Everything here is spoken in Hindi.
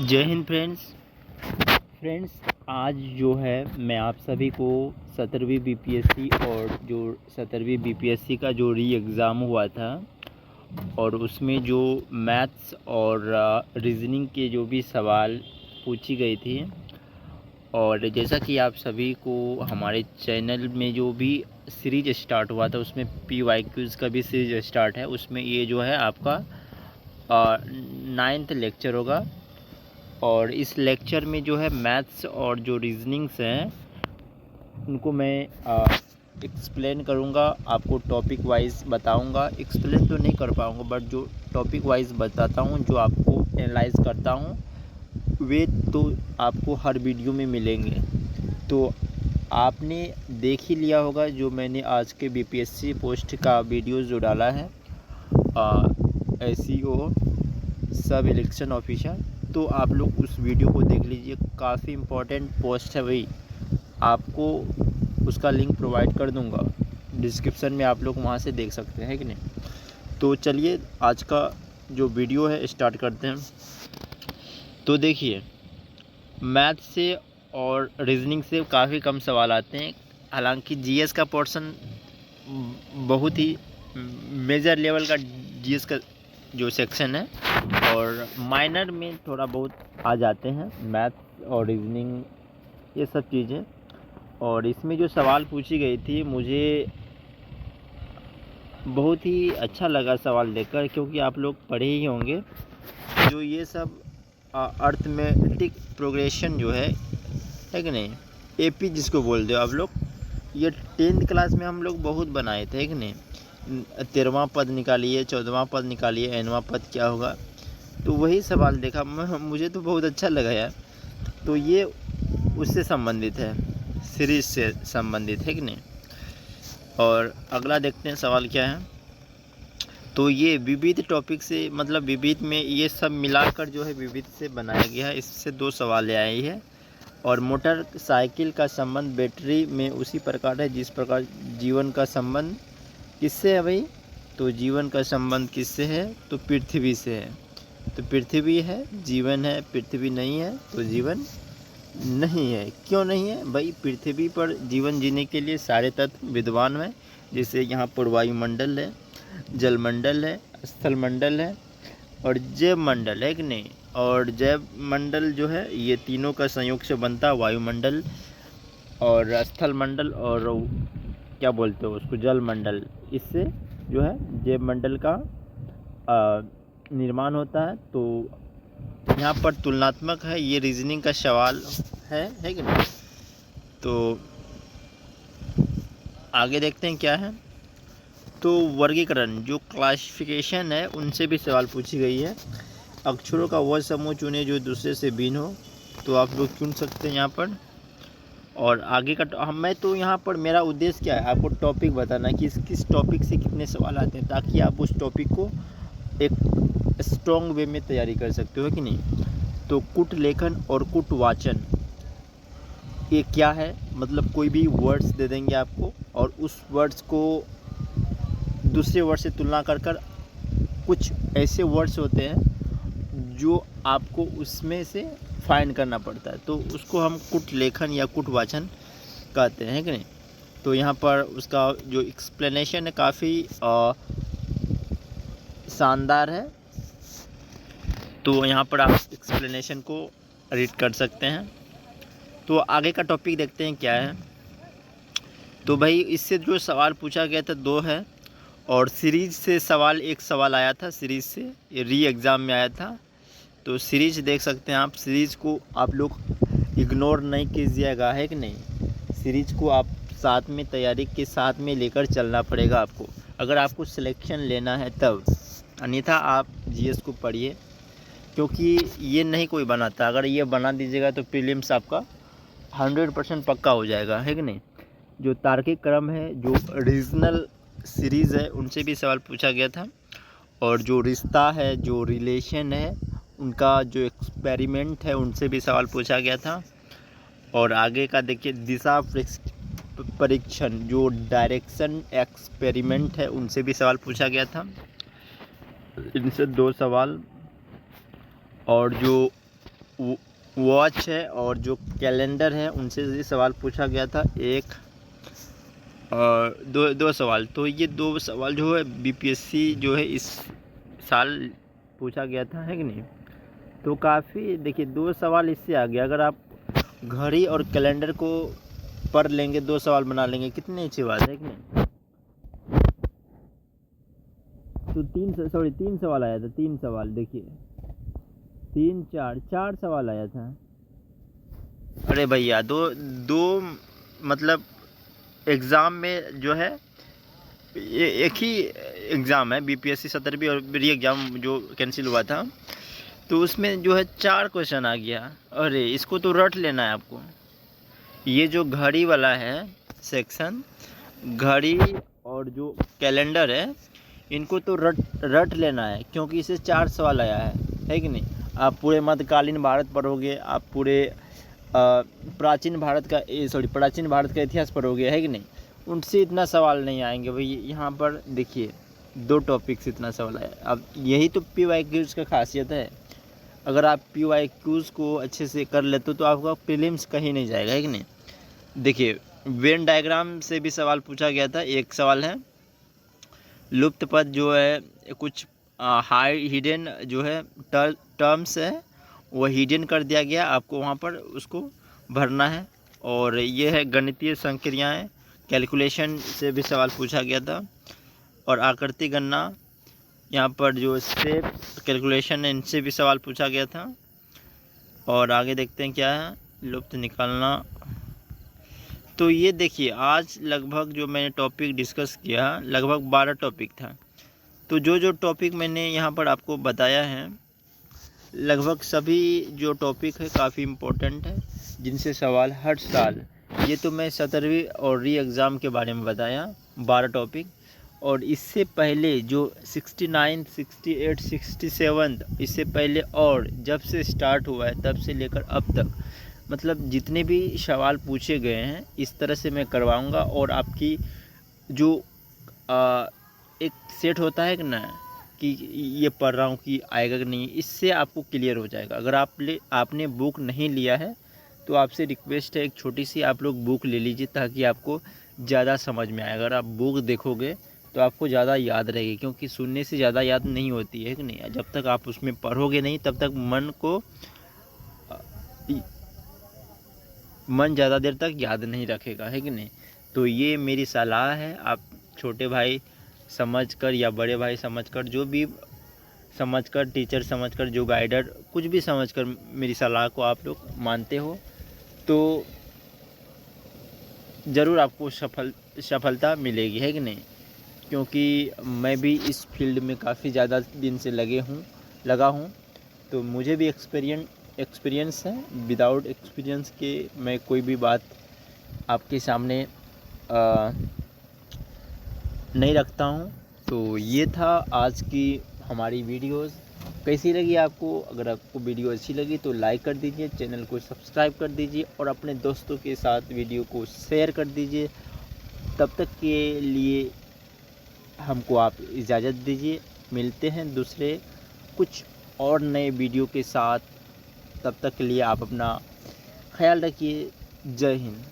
जय हिंद फ्रेंड्स। आज जो है मैं आप सभी को 17वीं बीपीएससी और जो 17वीं बीपीएससी का जो री एग्ज़ाम हुआ था और उसमें जो मैथ्स और रीजनिंग के जो भी सवाल पूछी गई थी, और जैसा कि आप सभी को हमारे चैनल में जो भी सीरीज स्टार्ट हुआ था उसमें PYQs का भी सीरीज स्टार्ट है। उसमें ये जो है आपका 9th लेक्चर होगा और इस लेक्चर में जो है मैथ्स और जो रीजनिंग्स हैं उनको मैं एक्सप्लेन करूँगा, आपको टॉपिक वाइज बताऊँगा। एक्सप्लेन तो नहीं कर पाऊँगा बट जो टॉपिक वाइज बताता हूँ, जो आपको एनालाइज करता हूँ, वे तो आपको हर वीडियो में मिलेंगे। तो आपने देख ही लिया होगा जो मैंने आज के बीपीएससी पोस्ट का वीडियो जो डाला है, SEO सब इलेक्शन ऑफिसर, तो आप लोग उस वीडियो को देख लीजिए। काफ़ी इम्पोर्टेंट पोस्ट है भाई, आपको उसका लिंक प्रोवाइड कर दूंगा डिस्क्रिप्शन में, आप लोग वहां से देख सकते हैं कि नहीं। तो चलिए आज का जो वीडियो है स्टार्ट करते हैं। तो देखिए, मैथ से और रीजनिंग से काफ़ी कम सवाल आते हैं। हालांकि जीएस का पोर्शन बहुत ही मेजर लेवल का जीएस का जो सेक्शन है, और माइनर में थोड़ा बहुत आ जाते हैं मैथ और रीजनिंग, ये सब चीज़ें। और इसमें जो सवाल पूछी गई थी, मुझे बहुत ही अच्छा लगा सवाल देखकर, क्योंकि आप लोग पढ़े ही होंगे जो ये सब अर्थमेटिक प्रोग्रेशन जो है कि नहीं, AP जिसको बोलते हो आप लोग, ये 10th क्लास में हम लोग बहुत बनाए थे कि नहीं। 13वां पद निकालिए, 14वां पद निकालिए, nवां पद क्या होगा, तो वही सवाल देखा मुझे तो बहुत अच्छा लगा यार। तो ये उससे संबंधित है, सीरीज से संबंधित है कि नहीं। और अगला देखते हैं सवाल क्या है। तो ये विविध टॉपिक से, मतलब विविध में ये सब मिलाकर जो है विविध से बनाया गया है। इससे 2 सवाल आई है। और मोटर साइकिल का संबंध बैटरी में उसी प्रकार है जिस प्रकार जीवन का संबंध किससे है भाई। तो जीवन का संबंध किससे है, तो पृथ्वी से है। तो पृथ्वी है, जीवन है, पृथ्वी नहीं है तो जीवन नहीं है। क्यों नहीं है भाई, पृथ्वी पर जीवन जीने के लिए सारे तत्व विद्वान हैं। जैसे यहाँ पर वायुमंडल है, जलमंडल है, स्थलमंडल है और जैव मंडल है कि नहीं। और जैव मंडल जो है ये तीनों का संयोग से बनता है वायुमंडल, और स्थल मंडल और क्या बोलते हो उसको, जल मंडल। इससे जो है जैव मंडल का निर्माण होता है। तो यहाँ पर तुलनात्मक है, ये रीजनिंग का सवाल है कि नहीं। तो आगे देखते हैं क्या है। तो वर्गीकरण जो क्लासिफिकेशन है उनसे भी सवाल पूछी गई है। अक्षरों का वह समूह चुने जो दूसरे से भिन्न हो, तो आप लोग चुन सकते हैं यहाँ पर। और आगे का मैं तो यहाँ पर मेरा उद्देश्य क्या है, आपको टॉपिक बताना कि किस टॉपिक से कितने सवाल आते हैं, ताकि आप उस टॉपिक को एक स्ट्रॉन्ग वे में तैयारी कर सकते हो कि नहीं। तो कुट लेखन और कुट वाचन ये क्या है, मतलब कोई भी वर्ड्स दे देंगे आपको और उस वर्ड्स को दूसरे वर्ड से तुलना कर कुछ ऐसे वर्ड्स होते हैं जो आपको उसमें से फाइंड करना पड़ता है, तो उसको हम कुट लेखन या कुट वाचन कहते हैं कि नहीं। तो यहाँ पर उसका जो एक्सप्लेनेशन है काफ़ी शानदार है। तो यहाँ पर आप एक्सप्लेनेशन को रीड कर सकते हैं। तो आगे का टॉपिक देखते हैं क्या है। तो भाई इससे जो सवाल पूछा गया था 2 है, और सीरीज से सवाल 1 सवाल आया था, सीरीज से ये री एग्ज़ाम में आया था। तो सीरीज देख सकते हैं आप, सीरीज को आप लोग इग्नोर नहीं कीजिएगा है कि नहीं। सीरीज को आप साथ में तैयारी के साथ में लेकर चलना पड़ेगा आपको, अगर आपको सिलेक्शन लेना है तब। अन्यथा आप जीएस को पढ़िए, क्योंकि ये नहीं कोई बनाता। अगर ये बना दीजिएगा तो प्रीलिम्स आपका 100% पक्का हो जाएगा है कि नहीं। जो तार्किक क्रम है, जो रीजनल सीरीज़ है, उनसे भी सवाल पूछा गया था। और जो रिश्ता है, जो रिलेशन है, उनका जो एक्सपेरिमेंट है, उनसे भी सवाल पूछा गया था। और आगे का देखिए, दिशा परीक्षण जो डायरेक्शन एक्सपेरिमेंट है, उनसे भी सवाल पूछा गया था। इनसे 2 सवाल। और जो वॉच है और जो कैलेंडर है उनसे ये सवाल पूछा गया था। एक और दो सवाल, तो ये 2 सवाल जो है बीपीएससी जो है इस साल पूछा गया था, है कि नहीं। तो काफ़ी देखिए 2 सवाल इससे आ गया। अगर आप घड़ी और कैलेंडर को पढ़ लेंगे, 2 सवाल बना लेंगे, कितनी अच्छी बात है कि नहीं। तो 3 सवाल आया था, 3 सवाल देखिए, 4 सवाल आया था। अरे भैया दो मतलब एग्ज़ाम में जो है एक ही एग्ज़ाम है, बीपीएससी 17वीं और री एग्ज़ाम जो कैंसिल हुआ था, तो उसमें जो है 4 क्वेश्चन आ गया। अरे इसको तो रट लेना है आपको। ये जो घड़ी वाला है सेक्शन, घड़ी और जो कैलेंडर है, इनको तो रट लेना है, क्योंकि इससे 4 सवाल आया है कि नहीं। आप पूरे मध्यकालीन भारत पढ़ोगे, आप पूरे प्राचीन भारत का इतिहास पढ़ोगे, है कि नहीं। उनसे इतना सवाल नहीं आएंगे भाई। यहाँ पर देखिए 2 टॉपिक से इतना सवाल आया। अब यही तो PYQs का खासियत है। अगर आप PYQs को अच्छे से कर लेते हो तो आपका प्रीलिम्स कहीं नहीं जाएगा, है कि नहीं। देखिए वेन डायग्राम से भी सवाल पूछा गया था। एक सवाल है लुप्त पद जो है, कुछ हाई हिडन जो है टर्म्स है, वो हिडन कर दिया गया, आपको वहाँ पर उसको भरना है। और ये है गणितीय संक्रियाएं, कैलकुलेशन से भी सवाल पूछा गया था। और आकृति गणना, यहाँ पर जो स्टेप कैलकुलेशन है, इनसे भी सवाल पूछा गया था। और आगे देखते हैं क्या है, लुप्त निकालना। तो ये देखिए आज लगभग जो मैंने टॉपिक डिस्कस किया, लगभग 12 टॉपिक था। तो जो टॉपिक मैंने यहाँ पर आपको बताया है, लगभग सभी जो टॉपिक है काफ़ी इम्पोर्टेंट है, जिनसे सवाल हर साल, ये तो मैं 17वीं और री एग्ज़ाम के बारे में बताया 12 टॉपिक। और इससे पहले जो 69, 68, 67, इससे पहले और जब से स्टार्ट हुआ है तब से लेकर अब तक, मतलब जितने भी सवाल पूछे गए हैं इस तरह से मैं करवाऊंगा। और आपकी जो एक सेट होता है कि ना, कि ये पढ़ रहा हूँ कि आएगा कि नहीं, इससे आपको क्लियर हो जाएगा। अगर आपने बुक नहीं लिया है तो आपसे रिक्वेस्ट है एक छोटी सी, आप लोग बुक ले लीजिए ताकि आपको ज़्यादा समझ में आए। अगर आप बुक देखोगे तो आपको ज़्यादा याद रहेगी, क्योंकि सुनने से ज़्यादा याद नहीं होती है कि नहीं। जब तक आप उसमें पढ़ोगे नहीं तब तक मन ज़्यादा देर तक याद नहीं रखेगा, है कि नहीं। तो ये मेरी सलाह है, आप छोटे भाई समझकर या बड़े भाई समझकर, जो भी समझकर, टीचर समझकर, जो गाइडर, कुछ भी समझकर मेरी सलाह को आप लोग मानते हो तो ज़रूर आपको सफलता मिलेगी, है कि नहीं। क्योंकि मैं भी इस फील्ड में काफ़ी ज़्यादा दिन से लगा हूँ, तो मुझे भी एक्सपीरियंस है। विदाउट एक्सपीरियंस के मैं कोई भी बात आपके सामने नहीं रखता हूँ। तो ये था आज की हमारी वीडियोस। कैसी लगी आपको? अगर आपको वीडियो अच्छी लगी तो लाइक कर दीजिए, चैनल को सब्सक्राइब कर दीजिए और अपने दोस्तों के साथ वीडियो को शेयर कर दीजिए। तब तक के लिए हमको आप इजाज़त दीजिए। मिलते हैं दूसरे कुछ और नए वीडियो के साथ। तब तक के लिए आप अपना ख्याल रखिए। जय हिंद।